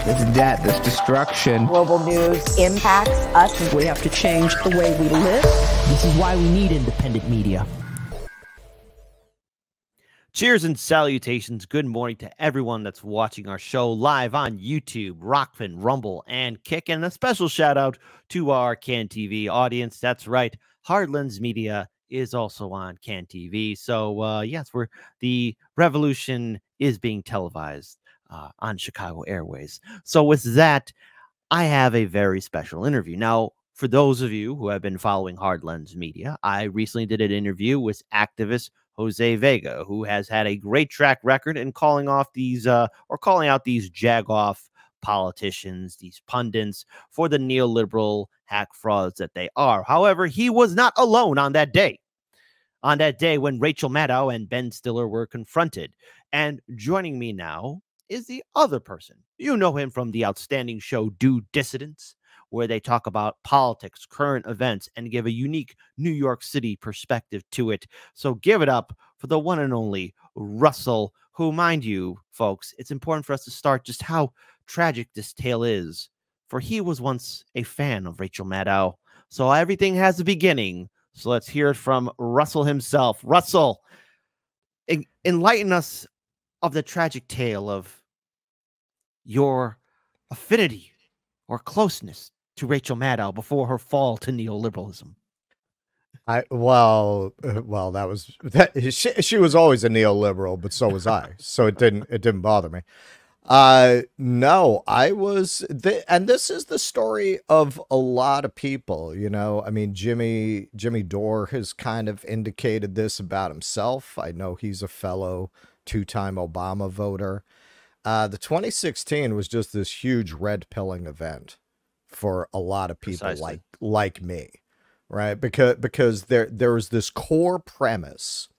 This debt, this destruction. Global news impacts us. We have to change the way we live. This is why we need independent media. Cheers and salutations. Good morning to everyone that's watching our show live on YouTube, Rockfin, Rumble, and Kick. And a special shout out to our Can TV audience. That's right. Hardlands Media is also on Can TV. So, yes, the revolution is being televised on Chicago Airways. So with that, I have a very special interview. Now, for those of you who have been following Hardlands Media, I recently did an interview with activist Jose Vega, who has had a great track record in calling out these jagoff politicians, these pundits, for the neoliberal hack frauds that they are. However, he was not alone on that day. On that day when Rachel Maddow and Ben Stiller were confronted. And joining me now is the other person. You know him from the outstanding show Dissidence, where they talk about politics, current events, and give a unique New York City perspective to it. So give it up for the one and only Russell, who, mind you, folks, it's important for us to start just how tragic this tale is, for he was once a fan of Rachel Maddow. So everything has a beginning. So let's hear it from Russell himself. Russell, enlighten us of the tragic tale of your affinity or closeness to Rachel Maddow before her fall to neoliberalism. She was always a neoliberal, but so was I. So it didn't bother me. No, I was, and this is the story of a lot of people, you know. I mean, Jimmy Dore has kind of indicated this about himself. I know he's a fellow two-time Obama voter. The 2016 was just this huge red pilling event for a lot of people. Precisely. like me, right? Because there was this core premise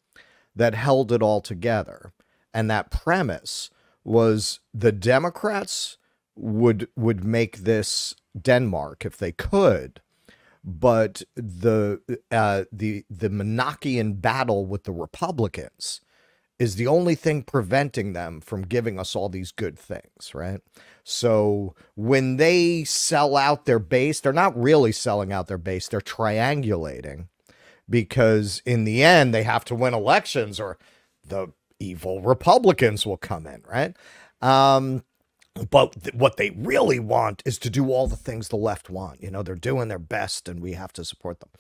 that held it all together, and that premise was the Democrats would make this Denmark if they could, but the Monarchian battle with the Republicans is the only thing preventing them from giving us all these good things, right? So when they sell out their base, they're not really selling out their base, they're triangulating, because in the end they have to win elections or the evil Republicans will come in, right? But what they really want is to do all the things the left want. You know, they're doing their best and we have to support them.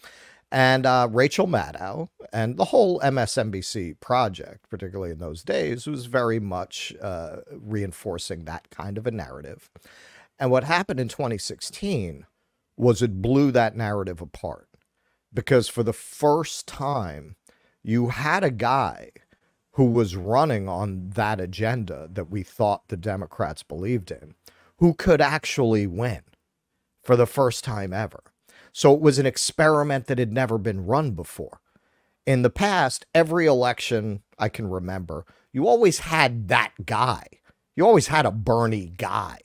And Rachel Maddow and the whole MSNBC project, particularly in those days, was very much reinforcing that kind of a narrative. And what happened in 2016 was it blew that narrative apart, because for the first time, you had a guy who was running on that agenda that we thought the Democrats believed in, who could actually win for the first time ever. So it was an experiment that had never been run before. In the past, every election I can remember, you always had that guy. You always had a Bernie guy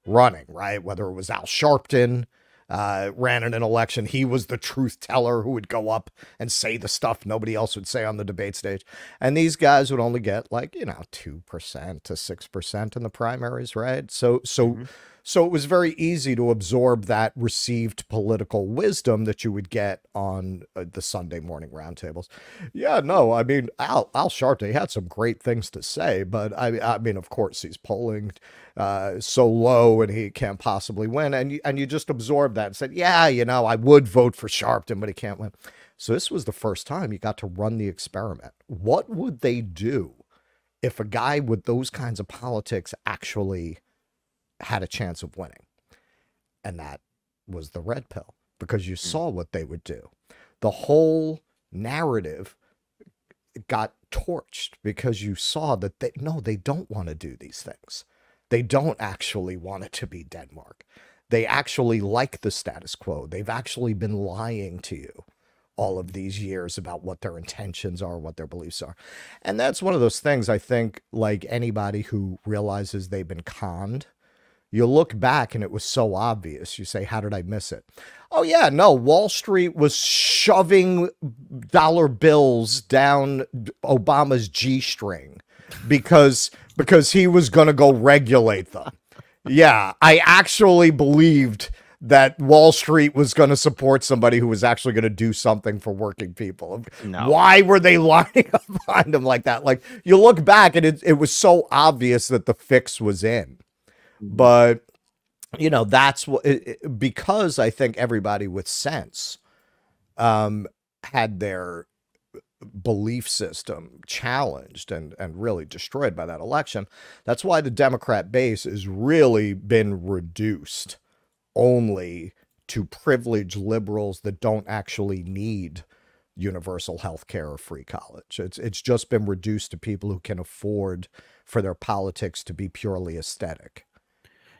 running, right? Whether it was Al Sharpton, ran in an election. He was the truth teller who would go up and say the stuff nobody else would say on the debate stage. And these guys would only get 2% to 6% in the primaries, right? So it was very easy to absorb that received political wisdom that you would get on the Sunday morning roundtables. Yeah, no, I mean, Al Sharpton had some great things to say, but I mean, of course, he's polling so low and he can't possibly win. And you just absorbed that and said, yeah, you know, I would vote for Sharpton, but he can't win. So this was the first time you got to run the experiment. What would they do if a guy with those kinds of politics actually had a chance of winning? And that was the red pill, because you saw what they would do. The whole narrative got torched because you saw that they don't want to do these things. They don't actually want it to be Denmark. They actually like the status quo. They've actually been lying to you all of these years about what their intentions are, what their beliefs are. And that's one of those things, I think, like anybody who realizes they've been conned, you look back and it was so obvious. You say, how did I miss it? Oh, yeah, no, Wall Street was shoving dollar bills down Obama's G-string because he was going to go regulate them. Yeah, I actually believed that Wall Street was going to support somebody who was actually going to do something for working people. No. Why were they lining up behind him like that? Like, you look back and it was so obvious that the fix was in. But, you know, that's what, because I think everybody with sense had their belief system challenged and really destroyed by that election. That's why the Democrat base has really been reduced only to privileged liberals that don't actually need universal health care or free college. It's just been reduced to people who can afford for their politics to be purely aesthetic,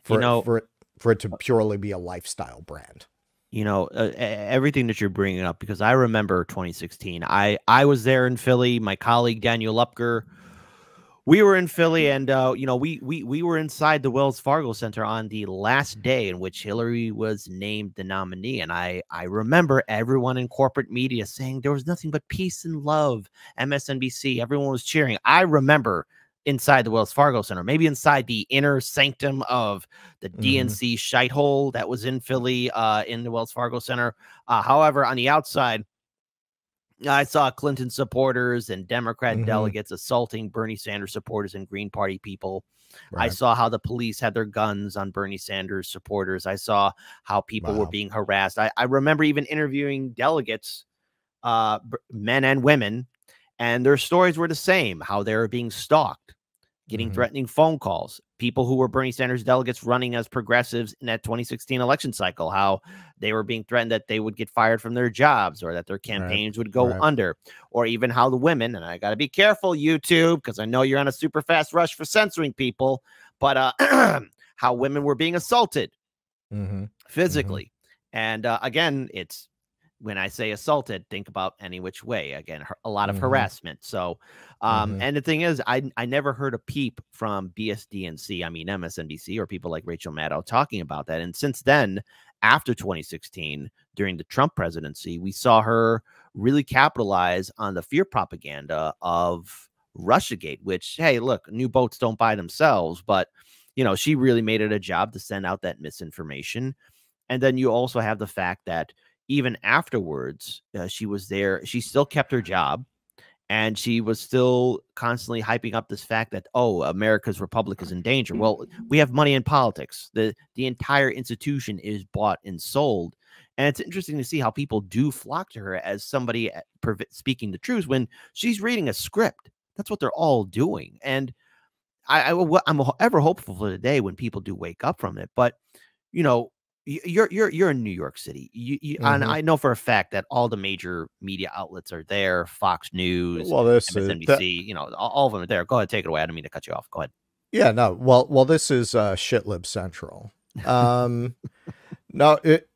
for it to purely be a lifestyle brand. You know, everything that you're bringing up, because I remember 2016. I was there in Philly. My colleague Daniel Lupker, we were in Philly, and you know, we were inside the Wells Fargo Center on the last day in which Hillary was named the nominee. And I remember everyone in corporate media saying there was nothing but peace and love. MSNBC, everyone was cheering. I remember inside the Wells Fargo Center, maybe inside the inner sanctum of the DNC shite hole that was in Philly, in the Wells Fargo Center. However, on the outside, I saw Clinton supporters and Democrat delegates assaulting Bernie Sanders supporters and Green Party people. Right. I saw how the police had their guns on Bernie Sanders supporters. I saw how people were being harassed. I remember even interviewing delegates, men and women, and their stories were the same, how they were being stalked, getting threatening phone calls, people who were Bernie Sanders delegates running as progressives in that 2016 election cycle, how they were being threatened that they would get fired from their jobs or that their campaigns would go under, or even how the women, and I got to be careful, YouTube, because I know you're on a super fast rush for censoring people, but how women were being assaulted physically. And again, it's, when I say assaulted, think about any which way. Again, a lot of harassment. So, and the thing is, I never heard a peep from BSDNC, I mean MSNBC, or people like Rachel Maddow talking about that. And since then, after 2016, during the Trump presidency, we saw her really capitalize on the fear propaganda of Russiagate, which, hey, look, new boats don't buy themselves, but, you know, she really made it a job to send out that misinformation. And then you also have the fact that even afterwards, she was there. She still kept her job, and she was still constantly hyping up this fact that, oh, America's republic is in danger. Well, we have money in politics. The entire institution is bought and sold. And it's interesting to see how people do flock to her as somebody speaking the truth when she's reading a script. That's what they're all doing. And I'm ever hopeful for the day when people do wake up from it. But, you know, you're in New York City. And I know for a fact that all the major media outlets are there. Fox News, MSNBC, you know, all of them are there. Go ahead, take it away. I don't mean to cut you off. Go ahead. Yeah, no. Well, this is Shitlib Central.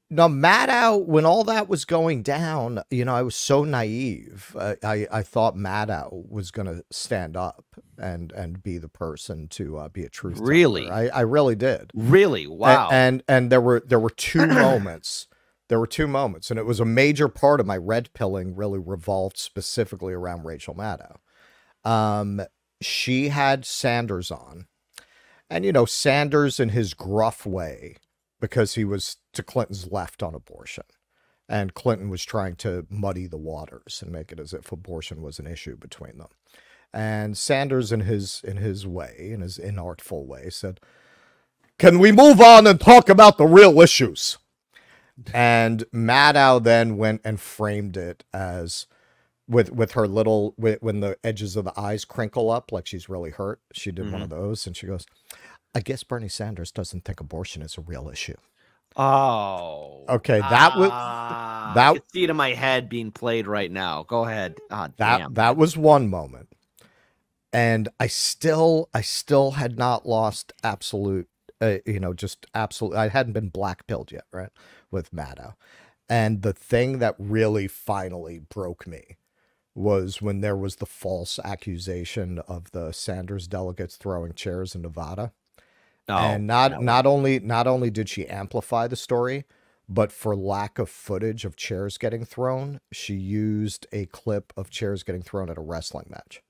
No, Maddow, when all that was going down, you know, I was so naive. I thought Maddow was going to stand up and be the person to be a truth teller. Really? I really did. Really? Wow. And there were two moments. There were two moments, and it was a major part of my red pilling really revolved specifically around Rachel Maddow. She had Sanders on, and, you know, Sanders in his gruff way, because he was to Clinton's left on abortion, and Clinton was trying to muddy the waters and make it as if abortion was an issue between them. And Sanders in his way, in his inartful way, said, "Can we move on and talk about the real issues?" And Maddow then went and framed it as with her little, when the edges of the eyes crinkle up like she's really hurt. She did one of those, and she goes, "I guess Bernie Sanders doesn't think abortion is a real issue." Oh, okay. That was I can see it in my head being played right now. Go ahead. That was one moment, and I still had not lost absolute, you know, just absolute. I hadn't been black-pilled yet, right, with Maddow. And the thing that really finally broke me was when there was the false accusation of the Sanders delegates throwing chairs in Nevada. And not only did she amplify the story, but for lack of footage of chairs getting thrown, she used a clip of chairs getting thrown at a wrestling match.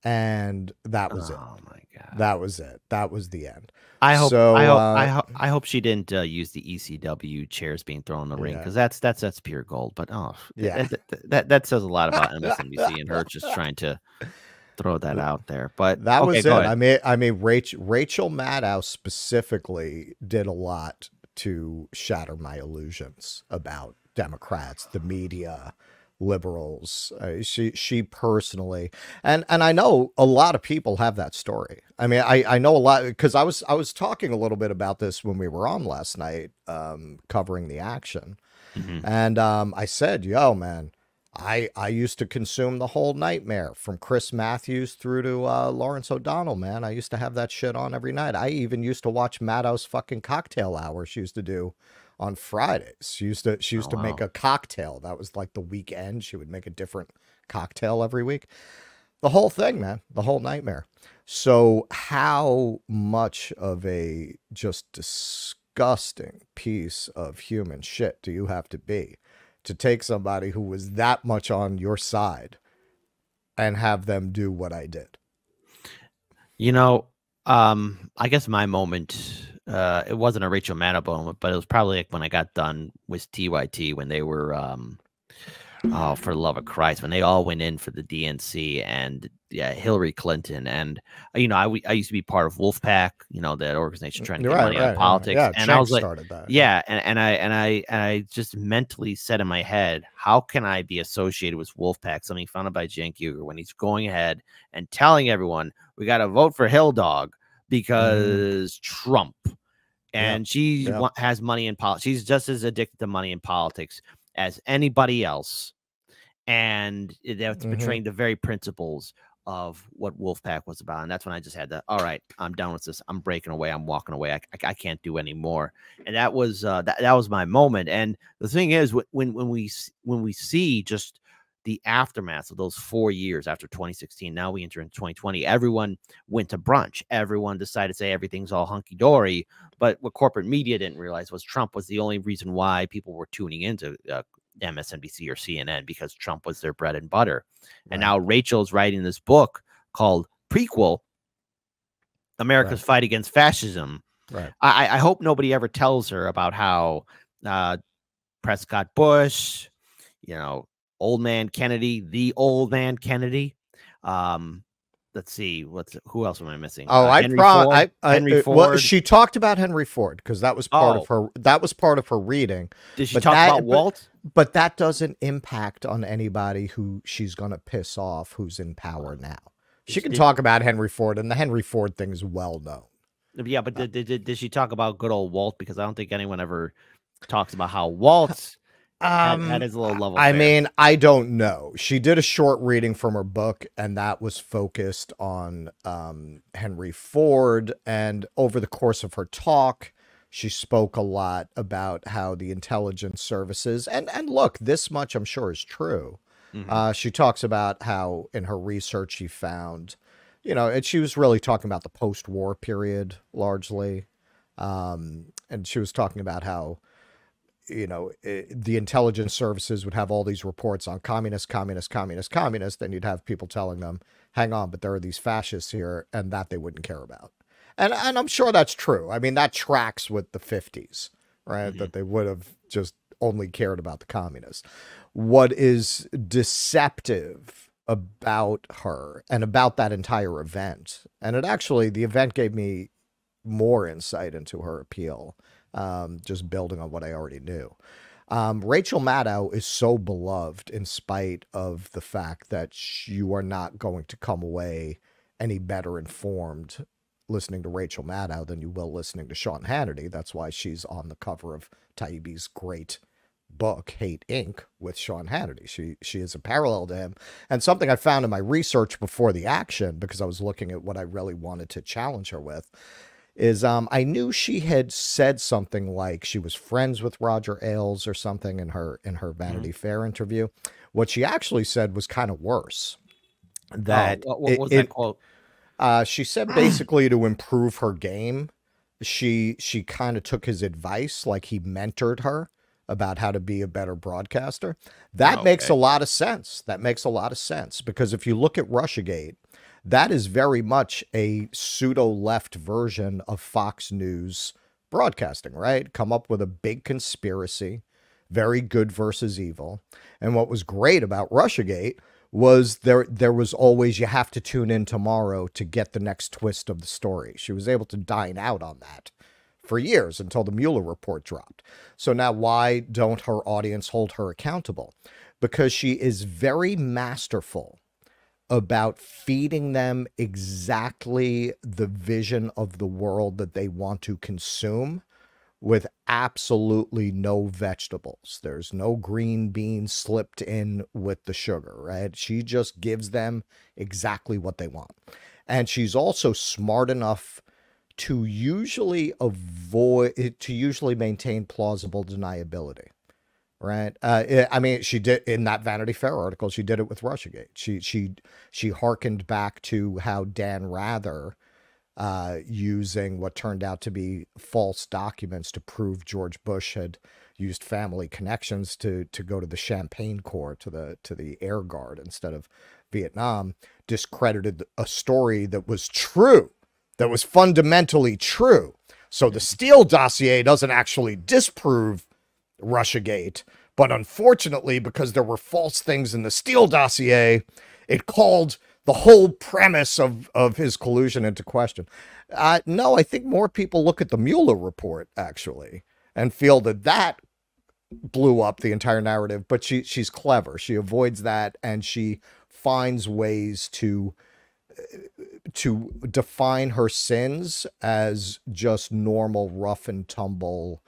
And that was it. Oh my god. That was it. That was the end. I hope So, I hope she didn't use the ECW chairs being thrown in the ring, because that's pure gold. But Yeah. that says a lot about MSNBC and her just trying to throw that out there. But that okay, was go it. ahead. I mean, Rachel Maddow specifically did a lot to shatter my illusions about Democrats, the media, liberals. She personally, and I know a lot of people have that story. I mean, I know a lot, because I was talking a little bit about this when we were on last night, covering the action, and I said, yo, man, I used to consume the whole nightmare from Chris Matthews through to Lawrence O'Donnell, man. I used to have that shit on every night. I even used to watch Maddow's fucking cocktail hour she used to do on Fridays. She used to make a cocktail. That was like the weekend. She would make a different cocktail every week. The whole thing, man. The whole nightmare. So how much of a just disgusting piece of human shit do you have to be to take somebody who was that much on your side and have them do what I did? You know, I guess my moment, it wasn't a Rachel Maddow moment, but it was probably like when I got done with TYT, when they were, oh, for the love of Christ, when they all went in for the DNC and Hillary Clinton. And, you know, I used to be part of Wolfpack, you know, that organization trying to get money out of politics. Yeah, and I was like, started that. yeah. And I just mentally said in my head, how can I be associated with Wolfpack, something founded by Cenk Uygur, when he's going ahead and telling everyone we got to vote for Hill Dog because Trump, and she has money in politics. She's just as addicted to money in politics as anybody else, and that's betraying the very principles of what Wolfpack was about. And that's when I just had to, all right, I'm done with this. I'm breaking away. I'm walking away. I can't do anymore. And that was that was my moment. And the thing is, when we see just the aftermath of those 4 years after 2016, now we enter into 2020, everyone went to brunch. Everyone decided to say everything's all hunky-dory. But what corporate media didn't realize was Trump was the only reason why people were tuning into MSNBC or CNN, because Trump was their bread and butter. And now Rachel's writing this book called Prequel, America's Fight Against Fascism. I hope nobody ever tells her about how Prescott Bush, you know, old man Kennedy, the old man Kennedy. Let's see, who else am I missing? Oh, Henry Ford. Well, she talked about Henry Ford because that was part of her. That was part of her reading. Did she talk about Walt? But that doesn't impact on anybody who she's going to piss off who's in power now. She can talk about Henry Ford, and the Henry Ford thing is well known. Yeah, but did she talk about good old Walt? Because I don't think anyone ever talks about how Walt had his little level. I mean, I don't know. She did a short reading from her book, and that was focused on Henry Ford. And over the course of her talk, she spoke a lot about how the intelligence services, and look, this much I'm sure is true. She talks about how in her research she found, you know, and she was really talking about the post-war period largely. And she was talking about how, you know, the intelligence services would have all these reports on communists, then you'd have people telling them, hang on, but there are these fascists here, and that they wouldn't care about. And I'm sure that's true. I mean, that tracks with the 50s, right? That they would have just only cared about the communists. What is deceptive about her and about that entire event, and the event gave me more insight into her appeal, just building on what I already knew. Rachel Maddow is so beloved in spite of the fact that you are not going to come away any better informed listening to Rachel Maddow than you will listening to Sean Hannity. That's why she's on the cover of Taibbi's great book, Hate Inc., with Sean Hannity. She is a parallel to him. And something I found in my research before the action, because I was looking at what I really wanted to challenge her with, is I knew she had said something like she was friends with Roger Ailes or something in her Vanity Fair interview. What she actually said was kind of worse. That what was that quote? She said basically to improve her game, she kind of took his advice, like he mentored her about how to be a better broadcaster. That makes a lot of sense. That makes a lot of sense, because if you look at Russiagate, that is very much a pseudo-left version of Fox News broadcasting, right? Come up with a big conspiracy, very good versus evil. And what was great about Russiagate was there was always, you have to tune in tomorrow to get the next twist of the story. She was able to dine out on that for years until the Mueller report dropped. So now why don't her audience hold her accountable? Because she is very masterful about feeding them exactly the vision of the world that they want to consume, with absolutely no vegetables. There's no green beans slipped in with the sugar, right? She just gives them exactly what they want. And she's also smart enough to usually maintain plausible deniability, right? I mean, she did in that Vanity Fair article, she did it with Russiagate. She hearkened back to how Dan Rather, using what turned out to be false documents to prove George Bush had used family connections to go to the Champagne Corps, to the Air Guard instead of Vietnam, discredited a story that was true, that was fundamentally true. So the Steele dossier doesn't actually disprove Russiagate, but unfortunately, because there were false things in the Steele dossier, it called the whole premise of his collusion into question. No, I think more people look at the Mueller report, actually, and feel that blew up the entire narrative, but she's clever. She avoids that, and she finds ways to define her sins as just normal rough and tumble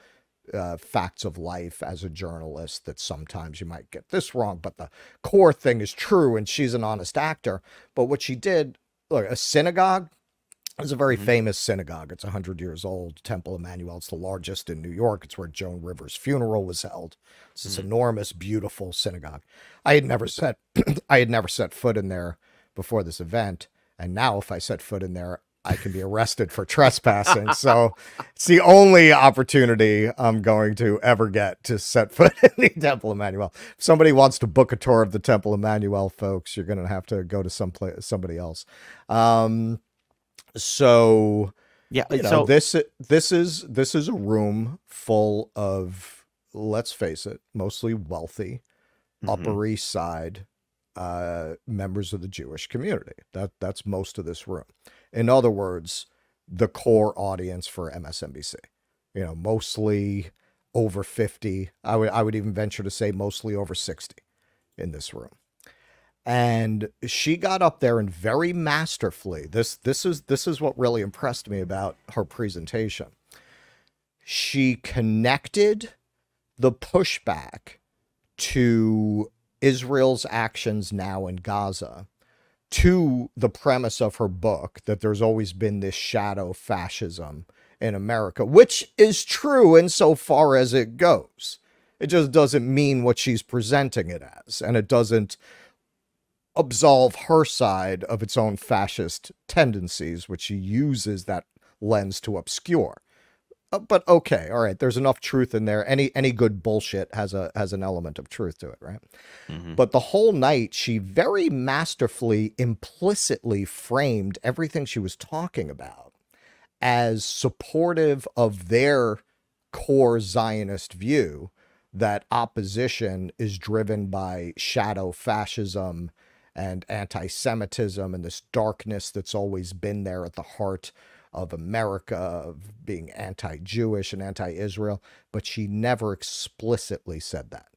facts of life as a journalist, that sometimes you might get this wrong, but the core thing is true, and she's an honest actor. But what she did, look, a synagogue is a very famous synagogue. It's 100 years old, Temple Emmanuel. It's the largest in New York. It's where Joan Rivers' funeral was held. It's this enormous, beautiful synagogue. I had never set foot in there before this event, and now if I set foot in there, I can be arrested for trespassing. So it's the only opportunity I'm going to ever get to set foot in the Temple Emmanuel. If somebody wants to book a tour of the Temple Emmanuel, folks, you're going to have to go to somebody else. So yeah, so this is a room full of, let's face it, mostly wealthy, Upper East Side members of the Jewish community. That's most of this room. In other words, the core audience for MSNBC, mostly over 50. I would even venture to say mostly over 60 in this room. And she got up there and very masterfully, this is what really impressed me about her presentation. She connected the pushback to Israel's actions now in Gaza to the premise of her book, that there's always been this shadow fascism in America, which is true insofar as it goes. It just doesn't mean what she's presenting it as, and it doesn't absolve her side of its own fascist tendencies, which she uses that lens to obscure. But okay, all right, there's enough truth in there. Any good bullshit has an element of truth to it, right? But the whole night, she very masterfully, implicitly framed everything she was talking about as supportive of their core Zionist view, that opposition is driven by shadow fascism and anti-Semitism and this darkness that's always been there at the heart of America, of being anti-Jewish and anti-Israel. But she never explicitly said that.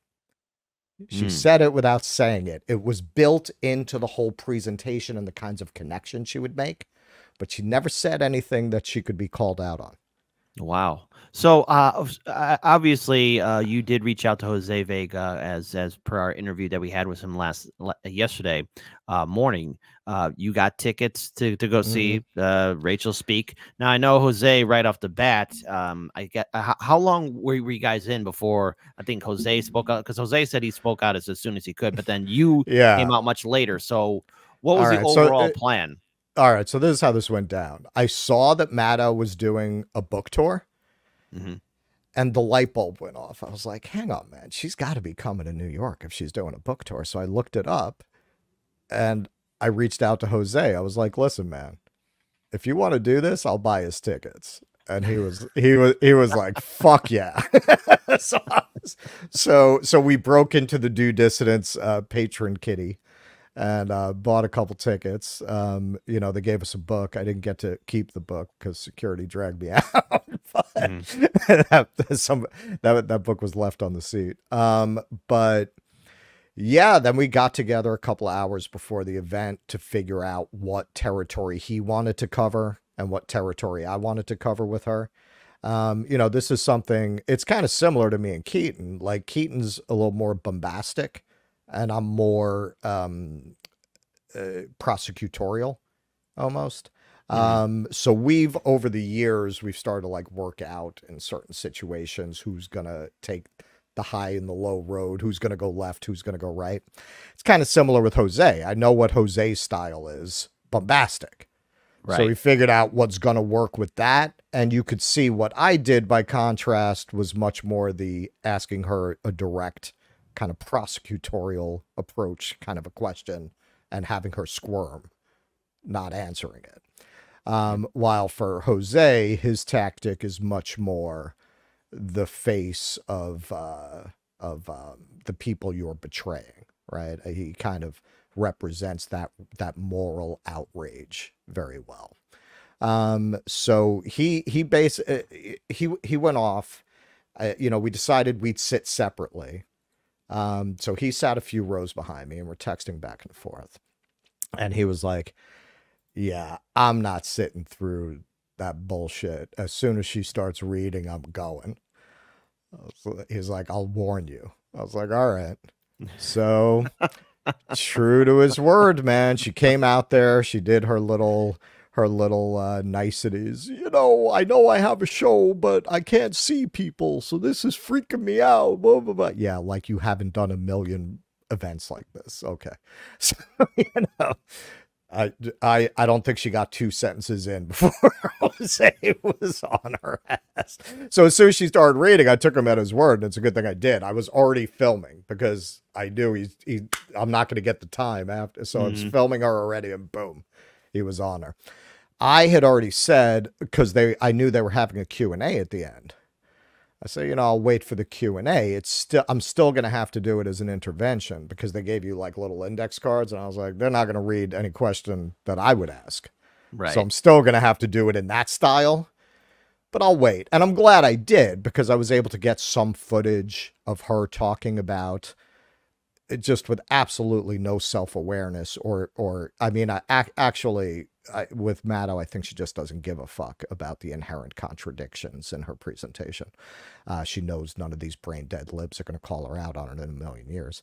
She said it without saying it. It was built into the whole presentation and the kinds of connections she would make, but she never said anything that she could be called out on. Wow. So obviously you did reach out to Jose Vega as per our interview that we had with him yesterday morning. You got tickets to go see Rachel speak. Now I know Jose right off the bat. How long were you guys in before I think Jose spoke out? Because Jose said he spoke out as soon as he could, but then you came out much later. So what was the overall plan? All right, so this is how this went down. I saw that Maddow was doing a book tour, and the light bulb went off. I was like, hang on, man. She's got to be coming to New York if she's doing a book tour. So I looked it up, and I reached out to Jose. I was like, listen, man, if you want to do this, I'll buy his tickets. And he was like, fuck yeah. so we broke into the Dissidence patron kitty and bought a couple tickets. You know, they gave us a book. I didn't get to keep the book because security dragged me out. that book was left on the seat. But yeah, then we got together a couple hours before the event to figure out what territory he wanted to cover and what territory I wanted to cover with her. You know, this is something, it's kind of similar to me and Keaton. Like, Keaton's a little more bombastic and I'm more prosecutorial almost. So we've, over the years, we've started to like work out in certain situations who's going to take the high and the low road, who's going to go left, who's going to go right. It's kind of similar with Jose. I know what Jose's style is, bombastic. Right. So we figured out what's going to work with that. And you could see what I did by contrast was much more the asking her a direct kind of prosecutorial approach, kind of a question, and having her squirm, not answering it. While for Jose, his tactic is much more the face of the people you're betraying, right? He kind of represents that moral outrage very well. So he went off. You know, we decided we'd sit separately. So he sat a few rows behind me and we're texting back and forth. And he was like, yeah, I'm not sitting through that bullshit. As soon as she starts reading, I'm going. He's like, I'll warn you. I was like, all right. So true to his word, man. She came out there. She did her little niceties. You know I have a show, but I can't see people. So this is freaking me out. Blah, blah, blah. Yeah. Like you haven't done a million events like this. Okay. So, you know, I don't think she got 2 sentences in before Jose was on her ass. So as soon as she started reading, I took him at his word, and it's a good thing I did. I was already filming because I knew I'm not going to get the time after. So I was filming her already, and boom, he was on her. I had already said, because I knew they were having a Q&A at the end. I said, you know, I'll wait for the Q&A. I'm still going to have to do it as an intervention because they gave you like little index cards. And I was like, they're not going to read any question that I would ask. Right. So I'm still going to have to do it in that style, but I'll wait. And I'm glad I did because I was able to get some footage of her talking about it just with absolutely no self-awareness or I mean, with Maddow, I think she just doesn't give a fuck about the inherent contradictions in her presentation. She knows none of these brain dead libs are going to call her out on it in a million years.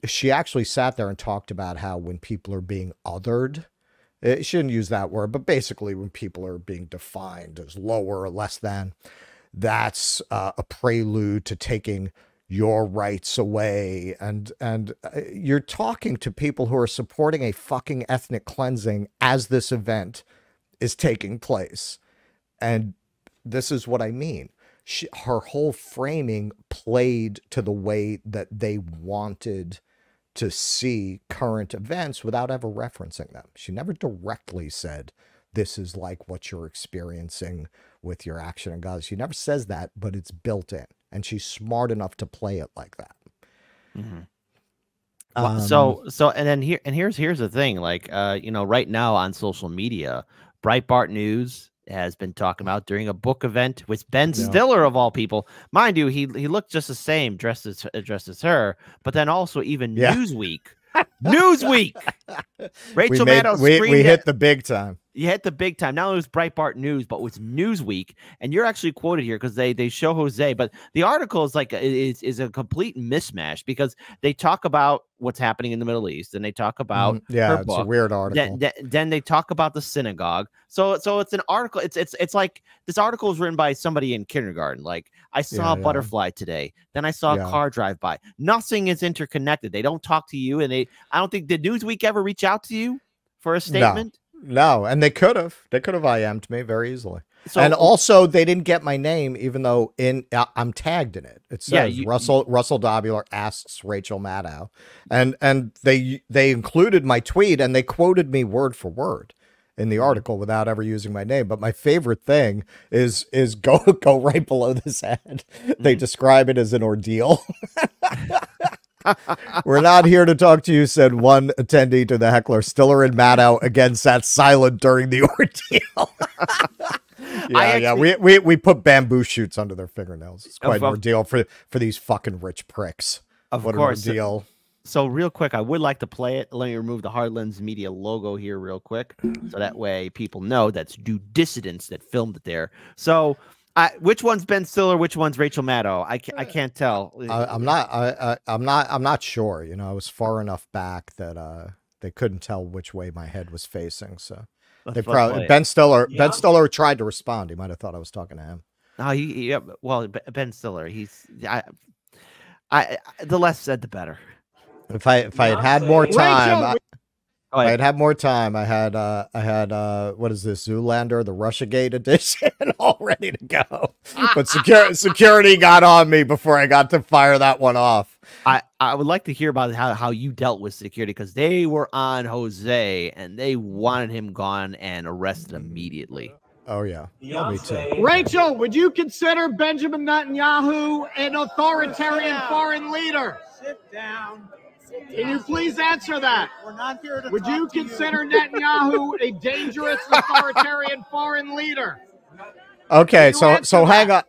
She actually sat there and talked about how when people are being othered, she didn't use that word, but basically when people are being defined as lower or less than, that's a prelude to taking your rights away. And you're talking to people who are supporting a fucking ethnic cleansing as this event is taking place. And this is what I mean. Her whole framing played to the way that they wanted to see current events without ever referencing them. She never directly said, this is like what you're experiencing with your action and God. She never says that, but it's built in. And she's smart enough to play it like that. Here's the thing, like, you know, right now on social media, Breitbart News has been talking about during a book event with Ben Stiller of all people. Mind you, he looked just the same dressed as her, but then also even Newsweek. Rachel Maddow we hit the big time. You hit the big time. Not only was Breitbart News, but with Newsweek, and you're actually quoted here because they show Jose, but the article is like is a complete mismatch because they talk about what's happening in the Middle East and they talk about her book. It's a weird article. Then they talk about the synagogue. So it's an article. It's like this article is written by somebody in kindergarten. Like I saw a butterfly today, then I saw a car drive by. Nothing is interconnected. They don't talk to you, and I don't think did Newsweek ever reach out to you for a statement. No, and they could have IM'd me very easily. So, and also, they didn't get my name, even though I'm tagged in it. It says Russell Dobular asks Rachel Maddow, and they included my tweet and they quoted me word for word in the article without ever using my name. But my favorite thing is go right below this ad. They describe it as an ordeal. We're not here to talk to you, said one attendee to the heckler. Stiller and Maddow again sat silent during the ordeal. We put bamboo shoots under their fingernails. It's quite an ordeal for these fucking rich pricks. What course. An ordeal. So real quick, I would like to play it. Let me remove the Hardlands Media logo here real quick, so that way people know that's Dissidence that filmed it there. So which one's Ben Stiller? Which one's Rachel Maddow? I can't tell. I'm not sure. You know, I was far enough back that they couldn't tell which way my head was facing. So they probably Ben Stiller tried to respond. He might have thought I was talking to him. No, well, Ben Stiller. The less said, the better. If I had had more time. I had more time. I had what is this, Zoolander, the Russiagate edition, all ready to go. But security got on me before I got to fire that one off. I would like to hear about how you dealt with security, because they were on Jose and they wanted him gone and arrested immediately. Oh yeah, me too. Rachel, would you consider Benjamin Netanyahu an authoritarian foreign leader? Sit down. Can you please answer that? We're not here to Would you consider Netanyahu a dangerous authoritarian foreign leader? Okay, so hang on.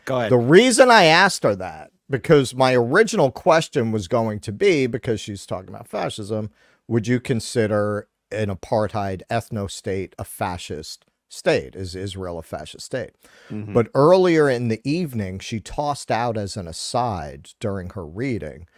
Go ahead. The reason I asked her that, because my original question was going to be, because she's talking about fascism, would you consider an apartheid ethno-state a fascist state? Is Israel a fascist state? Mm-hmm. But earlier in the evening, she tossed out as an aside during her reading,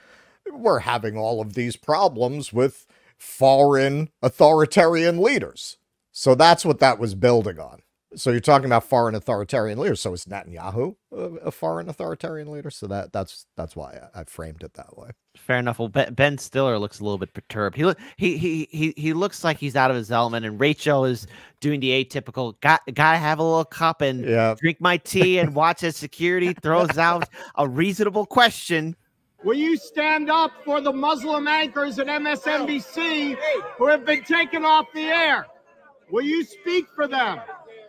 we're having all of these problems with foreign authoritarian leaders. So that's what that was building on. So you're talking about foreign authoritarian leaders. So is Netanyahu a foreign authoritarian leader? So that's why I framed it that way. Fair enough. Well, Ben Stiller looks a little bit perturbed. He looks like he's out of his element, and Rachel is doing the atypical. Gotta have a little cup and drink my tea and watch as security throws out a reasonable question. Will you stand up for the Muslim anchors at MSNBC who have been taken off the air? Will you speak for them?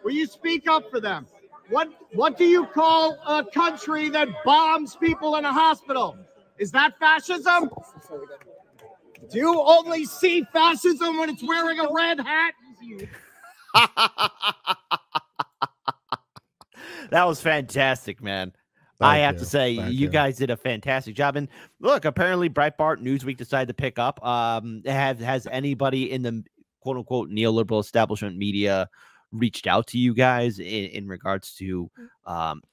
Will you speak up for them? What do you call a country that bombs people in a hospital? Is that fascism? Do you only see fascism when it's wearing a red hat? That was fantastic, man. I have to say, you guys did a fantastic job. And look, apparently Breitbart, Newsweek decided to pick up. Has anybody in the quote unquote neoliberal establishment media reached out to you guys in regards to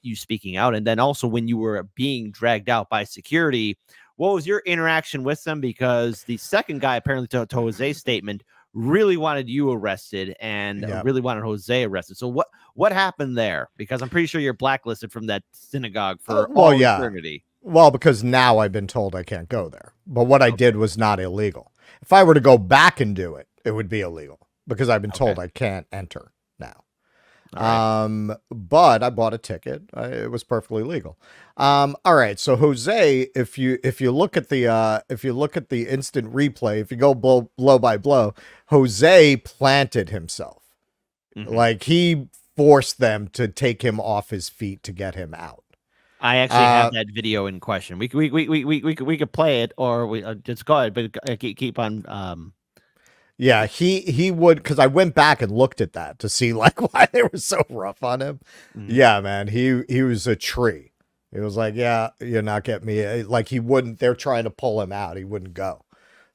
you speaking out? And then also, when you were being dragged out by security, what was your interaction with them? Because the second guy, apparently to Jose's statement, really wanted you arrested and really wanted Jose arrested. So what happened there? Because I'm pretty sure you're blacklisted from that synagogue for all eternity. Well, because now I've been told I can't go there. But what I did was not illegal. If I were to go back and do it, it would be illegal because I've been told I can't enter now. Right. But I bought a ticket. It was perfectly legal. All right. So Jose, if you look at the instant replay, if you go blow by blow, Jose planted himself. Mm-hmm. Like he forced them to take him off his feet to get him out. I actually have that video in question. We could play it, or we just go ahead, but keep on. Yeah, he would, because I went back and looked at that to see like why they were so rough on him. Mm-hmm. Yeah, man, he was a tree. He was like, yeah, you're not getting me. Like he wouldn't. They're trying to pull him out. He wouldn't go.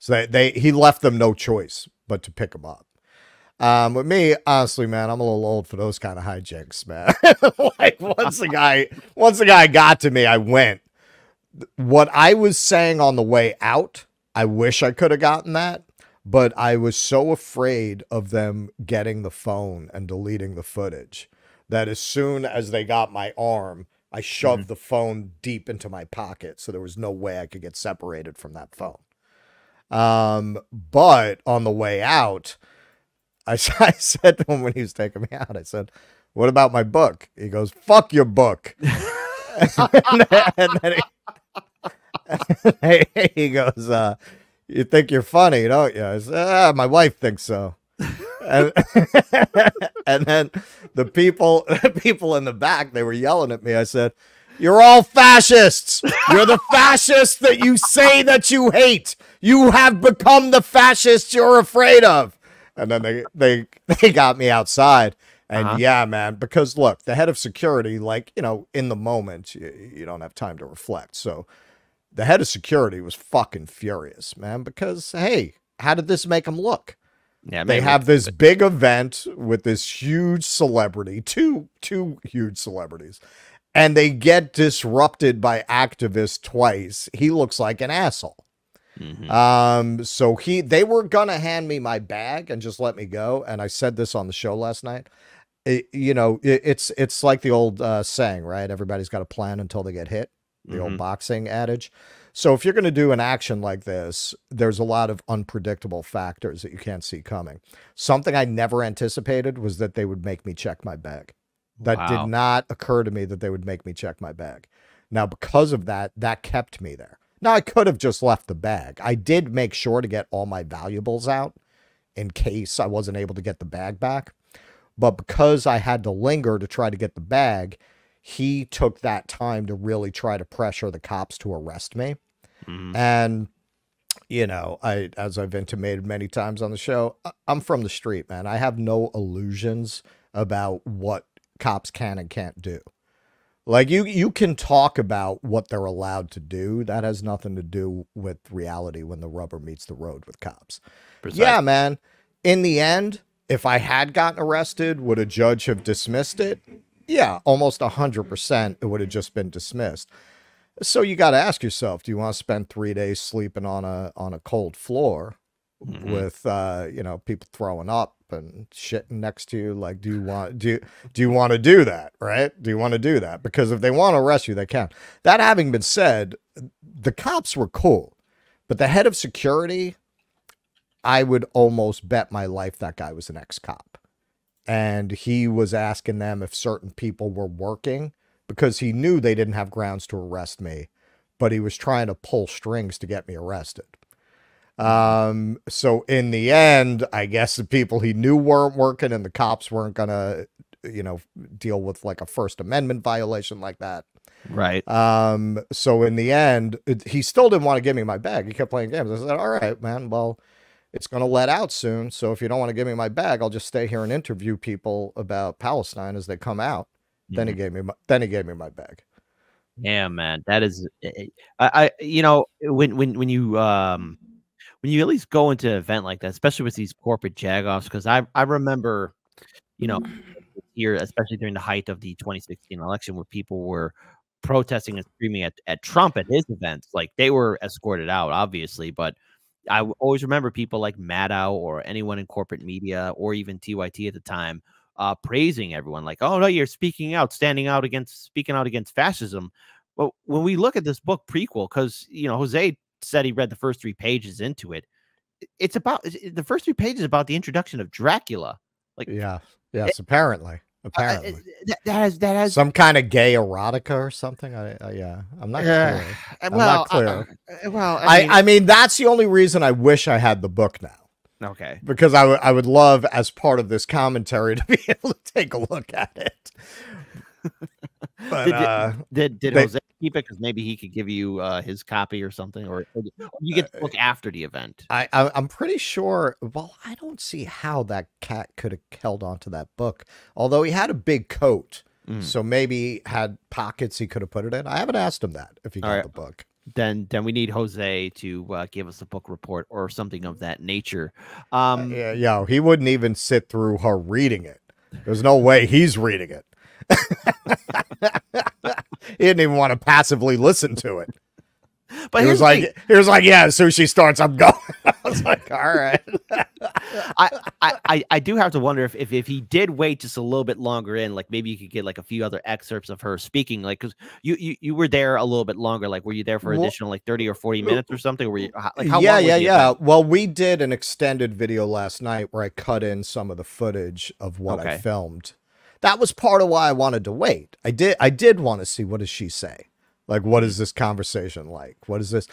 So he left them no choice but to pick him up. With me, honestly, man, I'm a little old for those kind of hijinks, man. Like once the guy got to me, I went. What I was saying on the way out, I wish I could have gotten that. But I was so afraid of them getting the phone and deleting the footage that as soon as they got my arm, I shoved the phone deep into my pocket. So there was no way I could get separated from that phone. But on the way out, I said to him when he was taking me out, I said, "What about my book?" He goes, "Fuck your book." and then he goes, "You think you're funny, don't you?" I said, "My wife thinks so." And, and then the people in the back, they were yelling at me. I said, "You're all fascists. You're the fascists that you say that you hate. You have become the fascists you're afraid of." And then they got me outside. And yeah, man, because look, the head of security, like, you know, in the moment, you don't have time to reflect. So the head of security was fucking furious, man, because, hey, how did this make him look? Yeah, they have this big event with this huge celebrity, two huge celebrities, and they get disrupted by activists twice. He looks like an asshole. So they were gonna hand me my bag and just let me go. And I said this on the show last night. It's like the old saying, right? Everybody's got a plan until they get hit. The old boxing adage. So if you're going to do an action like this, there's a lot of unpredictable factors that you can't see coming. Something I never anticipated was that they would make me check my bag. That did not occur to me, that they would make me check my bag. Now, because of that, that kept me there. Now, I could have just left the bag. I did make sure to get all my valuables out in case I wasn't able to get the bag back. But because I had to linger to try to get the bag, he took that time to really try to pressure the cops to arrest me. And, you know, as I've intimated many times on the show, I'm from the street, man. I have no illusions about what cops can and can't do. Like, you can talk about what they're allowed to do. That has nothing to do with reality when the rubber meets the road with cops. Precisely. Yeah, man. In the end, if I had gotten arrested, would a judge have dismissed it? Yeah, almost 100% it would have just been dismissed. So you got to ask yourself, do you want to spend 3 days sleeping on a cold floor with you know, people throwing up and shitting next to you? Like, do you want to do that, right? Do you want to do that? Because if they want to arrest you, they can. That having been said, the cops were cool, but the head of security, I would almost bet my life that guy was an ex-cop. And he was asking them if certain people were working, because he knew they didn't have grounds to arrest me, but he was trying to pull strings to get me arrested. So in the end, I guess the people he knew weren't working and the cops weren't going to, you know, deal with like a First Amendment violation like that. Right. So in the end, he still didn't want to give me my bag. He kept playing games. I said, "All right, man, well, it's going to let out soon. So if you don't want to give me my bag, I'll just stay here and interview people about Palestine as they come out." Then he gave me my bag. Yeah, man, that is, you know, when you at least go into an event like that, especially with these corporate jagoffs, because I remember, you know, here, especially during the height of the 2016 election, where people were protesting and screaming at Trump at his events, like they were escorted out, obviously, but I always remember people like Maddow or anyone in corporate media or even TYT at the time praising everyone, like, "Oh no, you're speaking out, speaking out against fascism." But when we look at this book prequel, because, you know, Jose said he read the first 3 pages into it, it's about the first 3 pages about the introduction of Dracula. Like, yes, apparently that has some kind of gay erotica or something. I'm not clear. I'm not clear. I mean, that's the only reason I wish I had the book now. Okay. Because I would love, as part of this commentary, to be able to take a look at it. But did Jose keep it? Because maybe he could give you his copy or something, or you get the book after the event. I'm pretty sure. Well, I don't see how that cat could have held on to that book. Although he had a big coat, so maybe he had pockets he could have put it in. I haven't asked him that if he got the book. Then we need Jose to give us a book report or something of that nature. Yeah, he wouldn't even sit through her reading it. There's no way he's reading it. He didn't even want to passively listen to it. But he was like, yeah, as soon as she starts, I'm going. was like, all right. I do have to wonder if he did wait just a little bit longer in, like maybe you could get like a few other excerpts of her speaking, like because you were there a little bit longer. Like, were you there for additional like 30 or 40 minutes or something? Or were you like how long was the event? Well, we did an extended video last night where I cut in some of the footage of what I filmed. That was part of why I wanted to wait. I did want to see, what does she say? Like, what is this conversation like? What is this?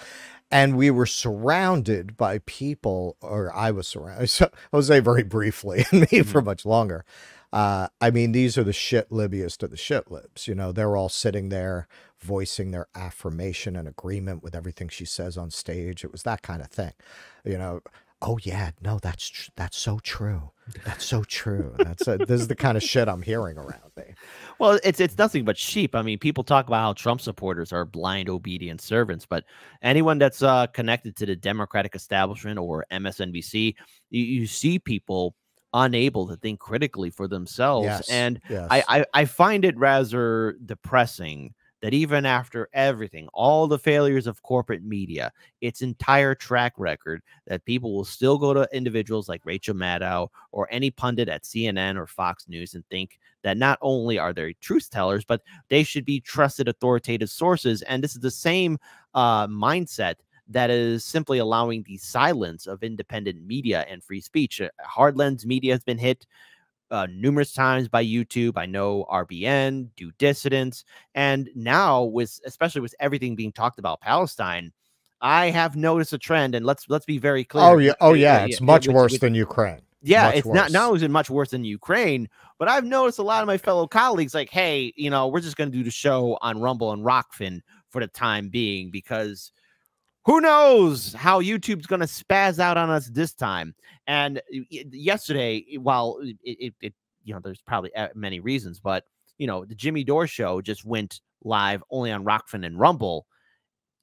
And we were surrounded by people, or I was surrounded, so Jose very briefly, and me for much longer. I mean, these are the shit libbiest of the shit libs. You know, they're all sitting there voicing their affirmation and agreement with everything she says on stage. It was that kind of thing. You know, oh yeah, no, that's so true. That's so true. This is the kind of shit I'm hearing around me. Well, it's nothing but sheep. I mean, people talk about how Trump supporters are blind, obedient servants, but anyone that's connected to the Democratic establishment or MSNBC, you see people unable to think critically for themselves. Yes, and yes. I find it rather depressing that even after everything, all the failures of corporate media, its entire track record, that people will still go to individuals like Rachel Maddow or any pundit at CNN or Fox News and think that not only are they truth tellers, but they should be trusted authoritative sources. And this is the same mindset that is simply allowing the silence of independent media and free speech. Hard lens media has been hit numerous times by YouTube. I know RBN, do Dissidence, and now especially with everything being talked about Palestine, I have noticed a trend, and let's be very clear. Oh yeah, it's much worse than Ukraine. Yeah, much it's worse. not only is it much worse than Ukraine, but I've noticed a lot of my fellow colleagues like, hey, you know, we're just going to do the show on Rumble and Rockfin for the time being, because who knows how YouTube's going to spaz out on us this time. And yesterday, while it you know, there's probably many reasons, but, you know, the Jimmy Dore show just went live only on Rockfin and Rumble.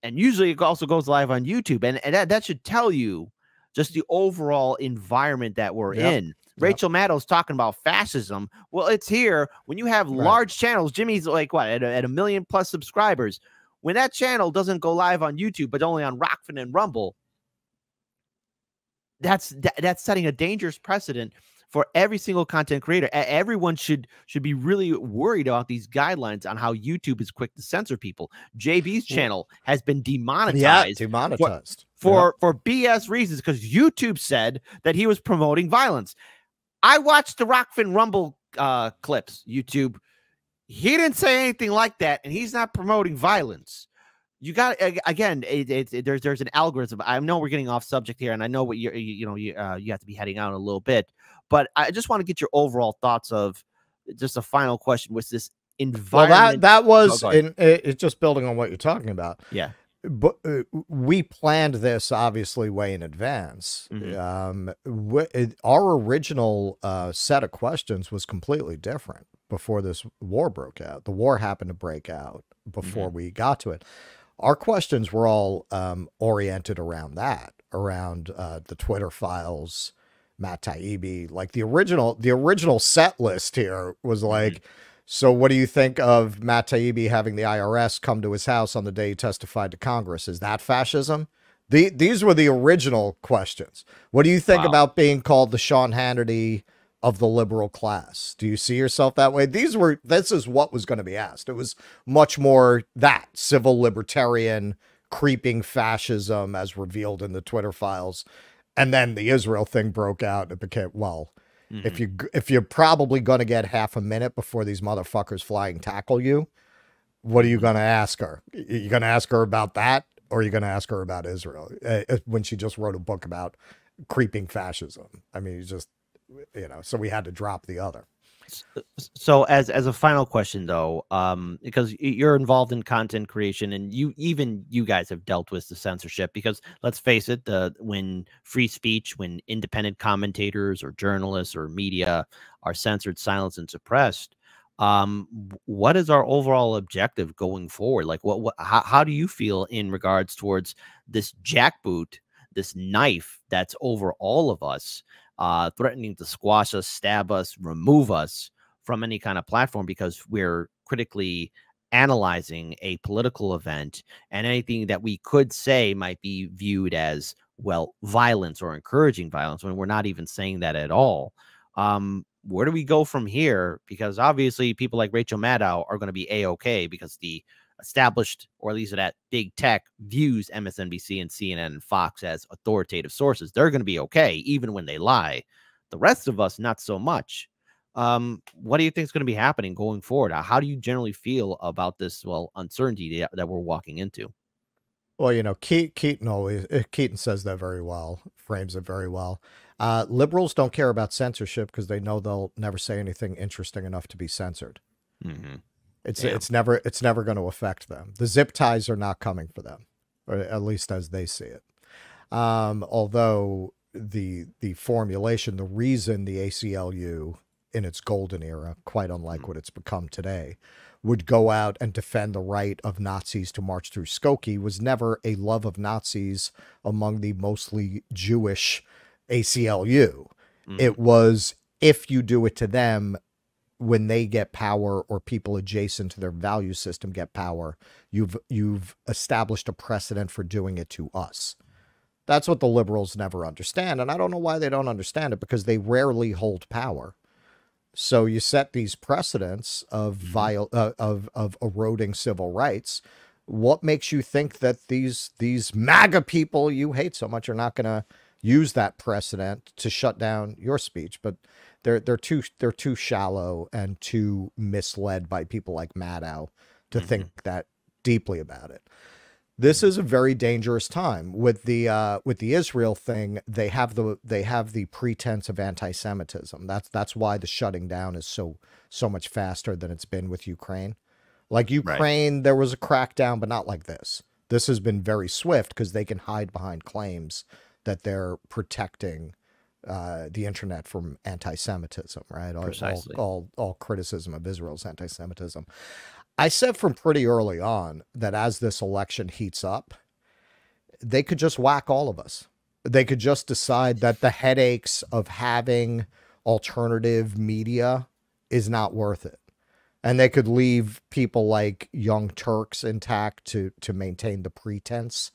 And usually it also goes live on YouTube. And that should tell you just the overall environment that we're in. Rachel Maddow's talking about fascism. Well, it's here when you have large channels. Jimmy's like, what, at 1 million+ subscribers. When that channel doesn't go live on YouTube, but only on Rockfin and Rumble, that's setting a dangerous precedent for every single content creator. Everyone should be really worried about these guidelines on how YouTube is quick to censor people. JB's channel has been demonetized. Yeah, demonetized. For BS reasons, because YouTube said that he was promoting violence. I watched the Rockfin Rumble clips, YouTube. He didn't say anything like that, and he's not promoting violence. You got, again, there's an algorithm. I know we're getting off subject here, and I know what you have to be heading out a little bit, but I just want to get your overall thoughts of just a final question. Was this environment? Well, that was it's just building on what you're talking about. Yeah. But we planned this obviously way in advance. Our original set of questions was completely different before this war broke out. The war happened to break out before we got to it. Our questions were all oriented around that, around the Twitter files, Matt Taibbi. Like the original set list here was like, so what do you think of Matt Taibbi having the IRS come to his house on the day he testified to Congress? Is that fascism? These were the original questions. What do you think about being called the Sean Hannity of the liberal class? Do you see yourself that way? This is what was going to be asked. It was much more that civil libertarian creeping fascism as revealed in the Twitter files. And then the Israel thing broke out and it became, well, if you're probably going to get half a minute before these motherfuckers flying tackle you, what are you going to ask her? You're going to ask her about that, or are you going to ask her about Israel when she just wrote a book about creeping fascism? I mean, just, you know, so we had to drop the other. So as a final question, though, because you're involved in content creation and you guys have dealt with the censorship, because let's face it, when free speech, when independent commentators or journalists or media are censored, silenced, and suppressed, what is our overall objective going forward? Like how do you feel in regards towards this jackboot, this knife that's over all of us, threatening to squash us, stab us, remove us from any kind of platform because we're critically analyzing a political event, and anything that we could say might be viewed as well, violence or encouraging violence when we're not even saying that at all. Where do we go from here? Because obviously people like Rachel Maddow are going to be A-okay because the established, or at least that big tech, views MSNBC and CNN and Fox as authoritative sources. They're going to be okay, even when they lie. The rest of us, not so much. What do you think is going to be happening going forward? How do you generally feel about this, well, uncertainty that we're walking into? Well, you know, Keaton says that very well, frames it very well. Liberals don't care about censorship because they know they'll never say anything interesting enough to be censored. Mm-hmm. It's never going to affect them. The zip ties are not coming for them, or at least as they see it. Although the formulation, the reason the ACLU in its golden era, quite unlike what it's become today, would go out and defend the right of Nazis to march through Skokie was never a love of Nazis among the mostly Jewish ACLU. It was, if you do it to them, when they get power or people adjacent to their value system get power, you've established a precedent for doing it to us. That's what the liberals never understand. And I don't know why they don't understand it, because they rarely hold power. So you set these precedents of of eroding civil rights. What makes you think that these MAGA people you hate so much are not going to use that precedent to shut down your speech? But they're too shallow and too misled by people like Maddow to think that deeply about it. This is a very dangerous time with the Israel thing. They have the pretense of anti-Semitism. That's why the shutting down is so much faster than it's been with Ukraine. Like Ukraine, right, there was a crackdown, but not like this. This has been very swift because they can hide behind claims that they're protecting the internet from anti-Semitism, right? Precisely. All criticism of Israel's anti-Semitism. I said from pretty early on that as this election heats up, they could just whack all of us. They could just decide that the headaches of having alternative media is not worth it. And they could leave people like Young Turks intact to maintain the pretense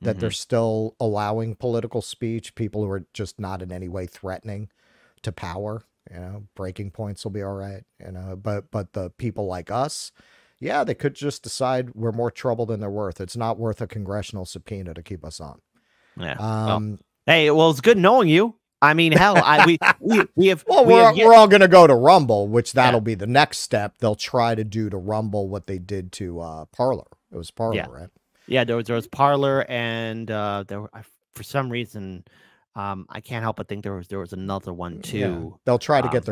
that they're still allowing political speech, people who are just not in any way threatening to power. You know, breaking points will be all right, you know, but the people like us, yeah, they could just decide we're more trouble than they're worth. It's not worth a congressional subpoena to keep us on. Yeah. Hey, well, it's good knowing you. I mean, hell, we have. Well, we're all going to go to Rumble, which that'll be the next step. They'll try to do to Rumble what they did to Parler. It was Parler, right? Yeah, there was Parler, and for some reason, I can't help but think there was another one too. Yeah. They'll try to get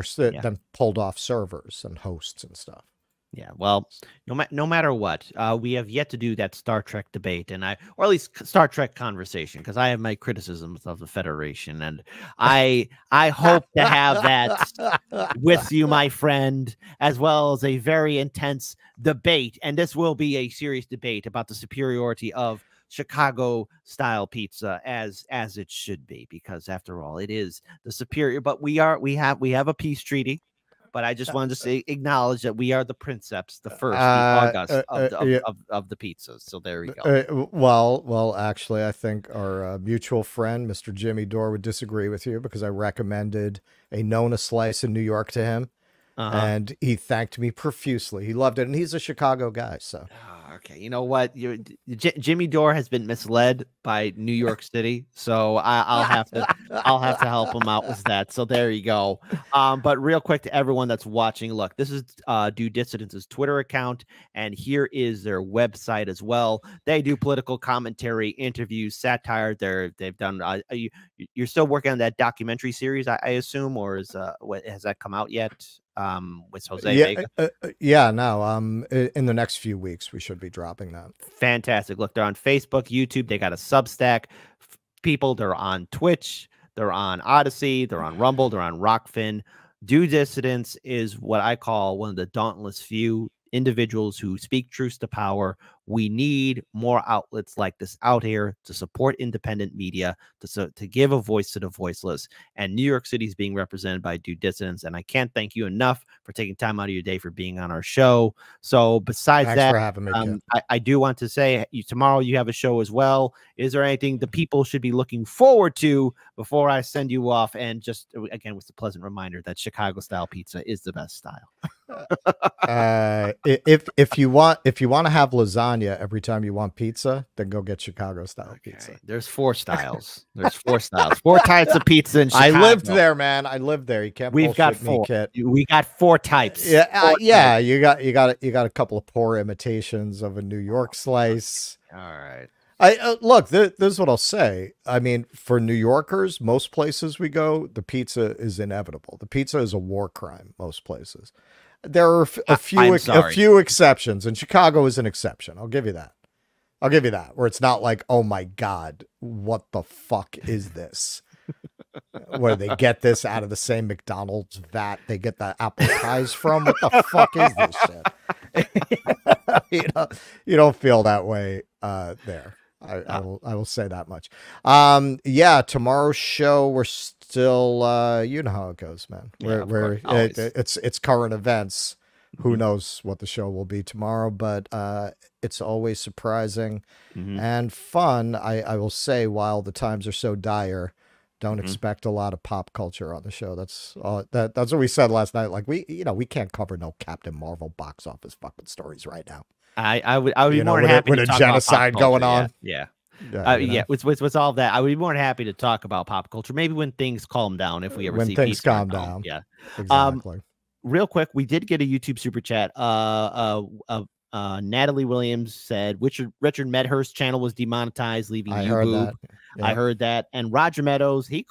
them pulled off servers and hosts and stuff. Yeah, well, no matter what, we have yet to do that Star Trek debate, or at least Star Trek conversation, because I have my criticisms of the Federation, and I hope to have that with you, my friend, as well as a very intense debate, and this will be a serious debate about the superiority of Chicago-style pizza as it should be, because after all, it is the superior. But we have a peace treaty. But I just wanted to acknowledge that we are the princeps, the first, the August of the pizzas. So there we go. Well, actually, I think our mutual friend, Mr. Jimmy Dore, would disagree with you because I recommended a Nona slice in New York to him, and he thanked me profusely. He loved it, and he's a Chicago guy, so. Okay, you know what? Jimmy Dore has been misled by New York City, so I'll have to help him out with that. So there you go. But real quick to everyone that's watching, look, this is Do Dissidence's Twitter account, and here is their website as well. They do political commentary, interviews, satire. They've done. You're still working on that documentary series, I assume, or has that come out yet? With Jose Vega? In the next few weeks we should be dropping that. Fantastic. Look, they're on Facebook, YouTube, they got a Substack. People, they're on Twitch, they're on Odyssey, they're on Rumble, they're on Rockfin. Do Dissidence is what I call one of the dauntless few individuals who speak truth to power We need more outlets like this out here to support independent media, to give a voice to the voiceless. And New York City is being represented by Dissidence. And I can't thank you enough for taking time out of your day for being on our show. So besides Thanks that, for having me, Kip. I do want to say tomorrow you have a show as well. Is there anything the people should be looking forward to before I send you off? And just again, with the pleasant reminder that Chicago style pizza is the best style. If you want to have lasagna every time you want pizza, then go get Chicago style pizza. There's 4 styles. There's 4 styles. 4 types of pizza in Chicago. I lived there, man. I lived there. You can't. We've got 4. We got 4 types. Yeah, yeah. You got a couple of poor imitations of a New York slice. All right. Look. This is what I'll say. I mean, for New Yorkers, most places we go, the pizza is inevitable. The pizza is a war crime. Most places. There are a few exceptions, and Chicago is an exception. I'll give you that. Where it's not like, oh my God, what the fuck is this? Where they get this out of the same McDonald's vat they get the apple pies from? What the fuck is this shit? You don't feel that way there. I will say that much. Yeah, tomorrow's show, we're still you know how it goes, man. It's current events. Who knows what the show will be tomorrow, but it's always surprising and fun. I will say, while the times are so dire, don't expect a lot of pop culture on the show. That's what we said last night. Like, we can't cover no Captain Marvel box office fucking stories right now. I would be more than happy with to a talk genocide about going on. Yeah. With all of that, I would be more than happy to talk about pop culture. Maybe when things calm down, if we ever see things peace calm down. Yeah, Exactly. Real quick, we did get a YouTube super chat. Natalie Williams said Richard Medhurst's channel was demonetized, leaving I you heard boob. that. Yeah. I heard that. And Roger Meadows, he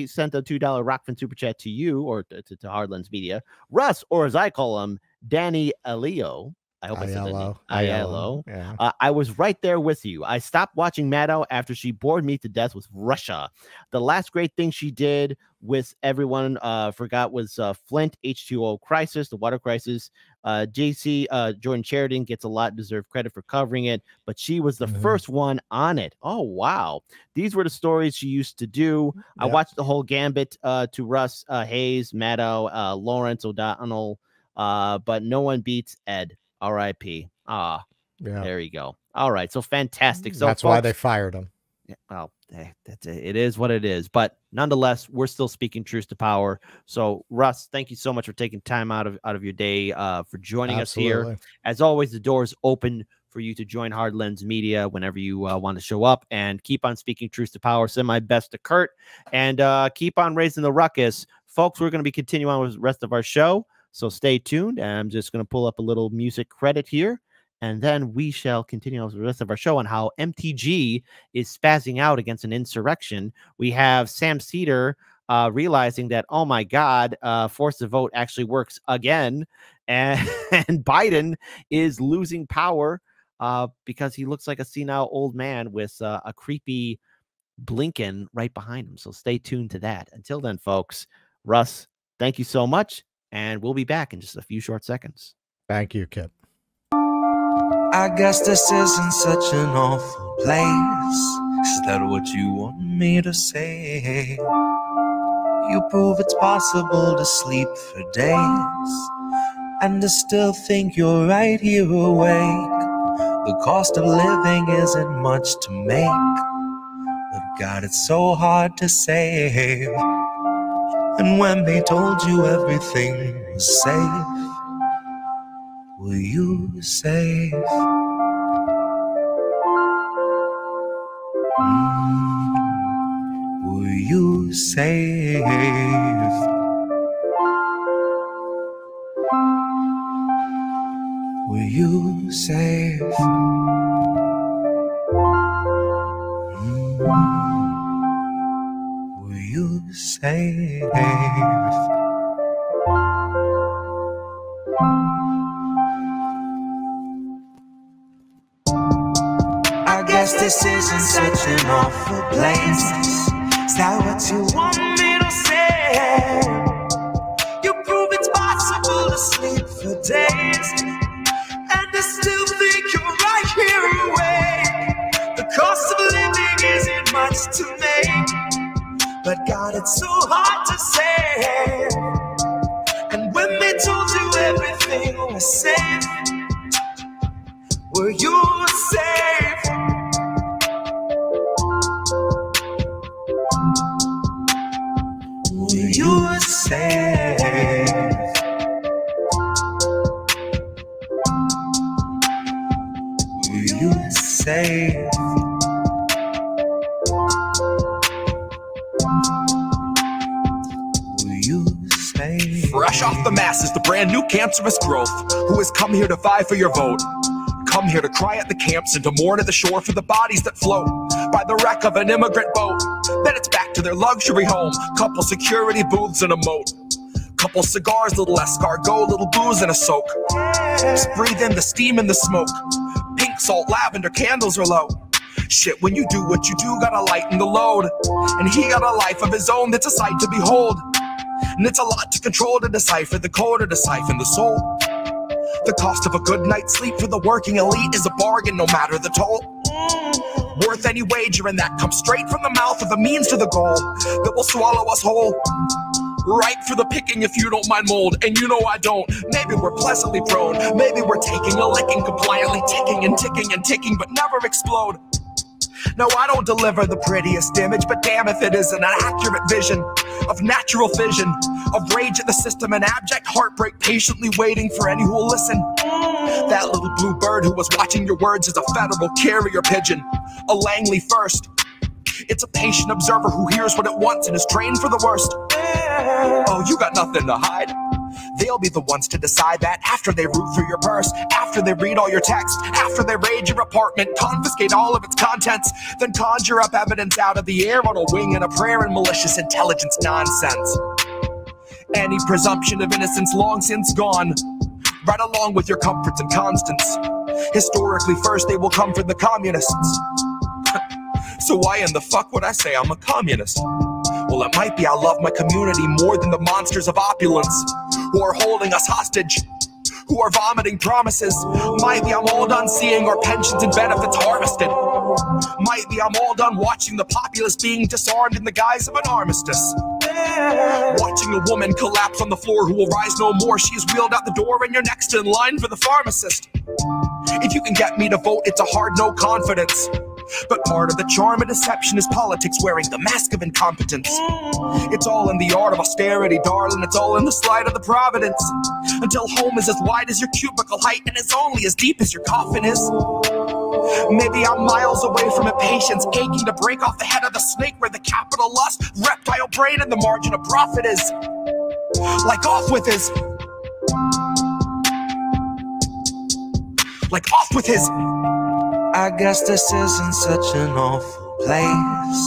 sent a $2 Rockfin super chat to you, or to Hardlands Media. Russ, or as I call him, Danny Alio. I hope I said that name. Aiello. Yeah. I was right there with you. I stopped watching Maddow after she bored me to death with Russia. The last great thing she did with everyone forgot was Flint, H2O crisis, the water crisis. Jordan Sheridan gets a lot deserved credit for covering it, but she was the first one on it. Oh, wow. These were the stories she used to do. Yep. I watched the whole gambit to Russ, Hayes, Maddow, Lawrence O'Donnell, but no one beats Ed. R.I.P. There you go. All right, so fantastic. So that's why they fired him. Yeah, well, it is what it is. But nonetheless, we're still speaking truth to power. So, Russ, thank you so much for taking time out of your day for joining us here. As always, the door is open for you to join Hardlands Media whenever you want to show up, and keep on speaking truth to power. Send my best to Kurt, and keep on raising the ruckus, folks. We're going to be continuing on with the rest of our show. So stay tuned. I'm just going to pull up a little music credit here, and then we shall continue with the rest of our show on how MTG is spazzing out against an insurrection. We have Sam Cedar realizing that, oh my God, force to vote actually works again, and Biden is losing power because he looks like a senile old man with a creepy Blinken right behind him. So stay tuned to that. Until then, folks, Russ, thank you so much. And we'll be back in just a few short seconds. Thank you, Kip. I guess this isn't such an awful place. Is that what you want me to say? You prove it's possible to sleep for days and to still think you're right here awake. The cost of living isn't much to make, but God, it's so hard to save. And when they told you everything was safe, were you safe? Were you safe? Were you safe? Were you safe? I guess this isn't such an awful place. Is that what you want me to say? You prove it's possible to sleep for days and to still think you're right here God, it's so hard to say. And when they told you everything was safe, were you safe? Were you safe? Were you safe? Fresh off the masses, the brand new cancerous growth, who has come here to vie for your vote. Come here to cry at the camps and to mourn at the shore for the bodies that float by the wreck of an immigrant boat. Then it's back to their luxury home, couple security booths and a moat. Couple cigars, little escargot, little booze and a soak. Just breathe in the steam and the smoke. Pink salt, lavender, candles are low. Shit, when you do what you do, gotta lighten the load. And he got a life of his own that's a sight to behold. And it's a lot to control, to decipher the code or to siphon the soul. The cost of a good night's sleep for the working elite is a bargain, no matter the toll. Worth any wager, and that comes straight from the mouth of the means to the goal that will swallow us whole. Ripe for the picking if you don't mind mold, and you know I don't. Maybe we're pleasantly prone, maybe we're taking a licking, compliantly ticking and ticking and ticking, but never explode. No, I don't deliver the prettiest image, but damn if it isn't an accurate vision of natural fission, of rage at the system and abject heartbreak, patiently waiting for any who will listen. That little blue bird who was watching your words is a federal carrier pigeon, a Langley first. It's a patient observer who hears what it wants and is trained for the worst. Oh, you got nothing to hide. They'll be the ones to decide that after they root through your purse, after they read all your text, after they raid your apartment, confiscate all of its contents, then conjure up evidence out of the air on a wing and a prayer and malicious intelligence nonsense. Any presumption of innocence long since gone, right along with your comforts and constants. Historically first they will come for the communists. So why in the fuck would I say I'm a communist? Well, it might be I love my community more than the monsters of opulence who are holding us hostage, who are vomiting promises. Might be I'm all done seeing our pensions and benefits harvested. Might be I'm all done watching the populace being disarmed in the guise of an armistice. Watching a woman collapse on the floor who will rise no more. She is wheeled out the door and you're next in line for the pharmacist. If you can get me to vote, it's a hard no confidence. But part of the charm of deception is politics wearing the mask of incompetence. It's all in the art of austerity, darling. It's all in the slide of the providence. Until home is as wide as your cubicle height and is only as deep as your coffin is. Maybe I'm miles away from impatience, aching to break off the head of the snake where the capital lust, reptile brain, and the margin of profit is. Like off with his. Like off with his. I guess this isn't such an awful place.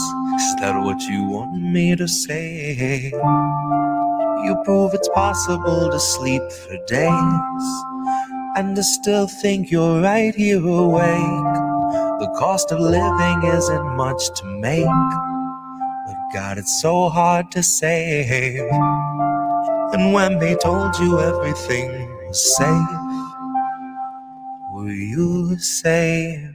Is that what you want me to say? You prove it's possible to sleep for days and to still think you're right here awake. The cost of living isn't much to make, but God, it's so hard to save. And when they told you everything was safe, were you safe?